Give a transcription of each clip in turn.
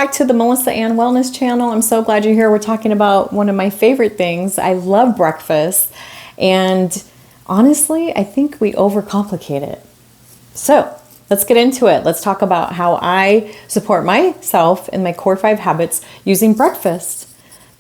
Back to the Melissa Ann Wellness channel. I'm so glad you're here. We're talking about one of my favorite things. I love breakfast, and honestly, I think we overcomplicate it. So let's get into it. Let's talk about how I support myself in my core 5 habits using breakfast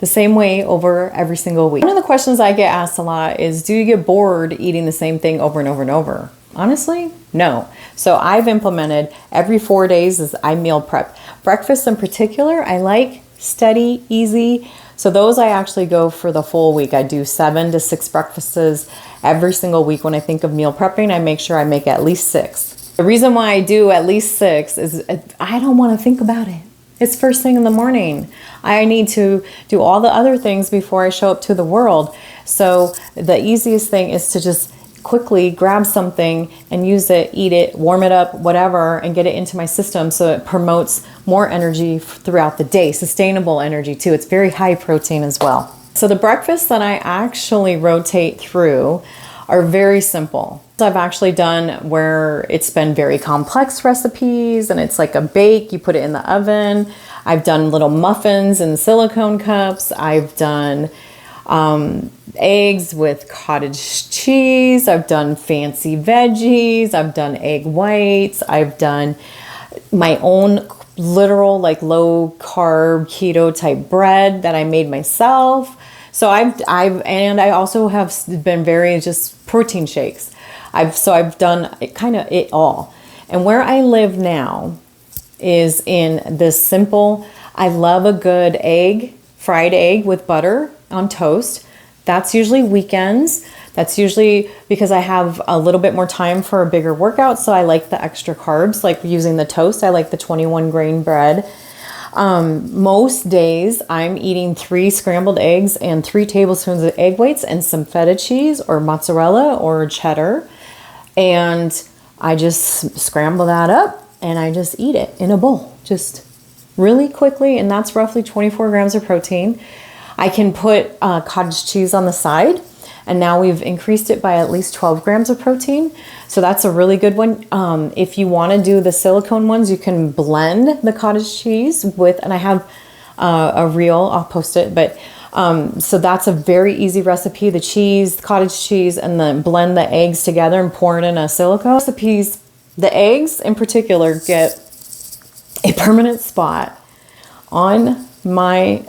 the same way over every single week. One of the questions I get asked a lot is, do you get bored eating the same thing over and over and over? Honestly, no. So I've implemented every 4 days is I meal prep. Breakfast in particular, I like steady, easy. So those I actually go for the full week. I do 7 to 6 breakfasts every single week. When I think of meal prepping, I make sure I make at least 6. The reason why I do at least 6 is I don't want to think about it. It's first thing in the morning. I need to do all the other things before I show up to the world. So the easiest thing is to just quickly grab something and use it, eat it, warm it up, whatever, and get it into my system so it promotes more energy throughout the day, sustainable energy too. It's very high protein as well. So the breakfasts that I actually rotate through are very simple. I've actually done where it's been very complex recipes and it's like a bake, you put it in the oven. I've done little muffins in silicone cups. I've done eggs with cottage cheese. I've done fancy veggies. I've done egg whites. I've done my own literal like low carb keto type bread that I made myself. So I also have been very just protein shakes. I've done kind of it all. And where I live now is in this simple, I love a good egg, fried egg with butter on toast. That's usually weekends. That's usually because I have a little bit more time for a bigger workout. So I like the extra carbs, like using the toast. I like the 21 grain bread. Most days I'm eating 3 scrambled eggs and 3 tablespoons of egg whites and some feta cheese or mozzarella or cheddar. And I just scramble that up and I just eat it in a bowl, just really quickly. And that's roughly 24 grams of protein. I can put cottage cheese on the side, and now we've increased it by at least 12 grams of protein. So that's a really good one. If you want to do the silicone ones, you can blend the cottage cheese with, and I have a reel, I'll post it, but so that's a very easy recipe. The cheese, cottage cheese, and then blend the eggs together and pour it in a silicone. Recipes, the eggs in particular get a permanent spot on my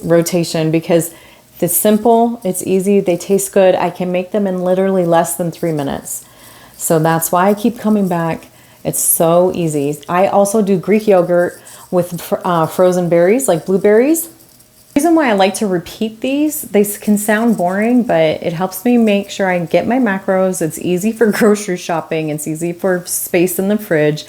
rotation because it's simple, it's easy, they taste good. I can make them in literally less than 3 minutes. So that's why I keep coming back. It's so easy. I also do Greek yogurt with frozen berries, like blueberries. The reason why I like to repeat these, they can sound boring, but it helps me make sure I get my macros. It's easy for grocery shopping. It's easy for space in the fridge,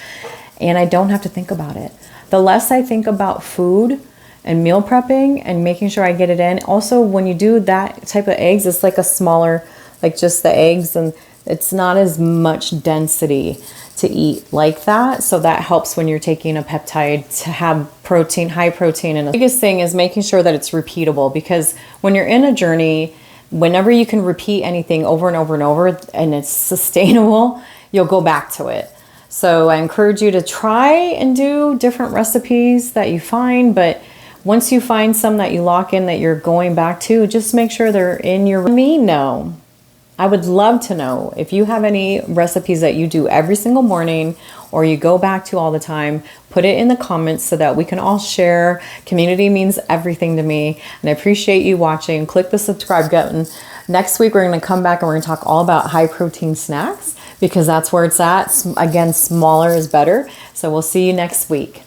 and I don't have to think about it. The less I think about food and meal prepping and making sure I get it in. Also, when you do that type of eggs, it's like a smaller, like just the eggs, and it's not as much density to eat like that. So that helps when you're taking a peptide to have protein, high protein. And the biggest thing is making sure that it's repeatable, because when you're in a journey, whenever you can repeat anything over and over and over and it's sustainable, you'll go back to it. So I encourage you to try and do different recipes that you find, but once you find some that you lock in that you're going back to, just make sure they're in your... Let me know. I would love to know if you have any recipes that you do every single morning or you go back to all the time. Put it in the comments so that we can all share. Community means everything to me, and I appreciate you watching. Click the subscribe button. Next week, we're going to come back and we're going to talk all about high protein snacks because that's where it's at. Again, smaller is better. So we'll see you next week.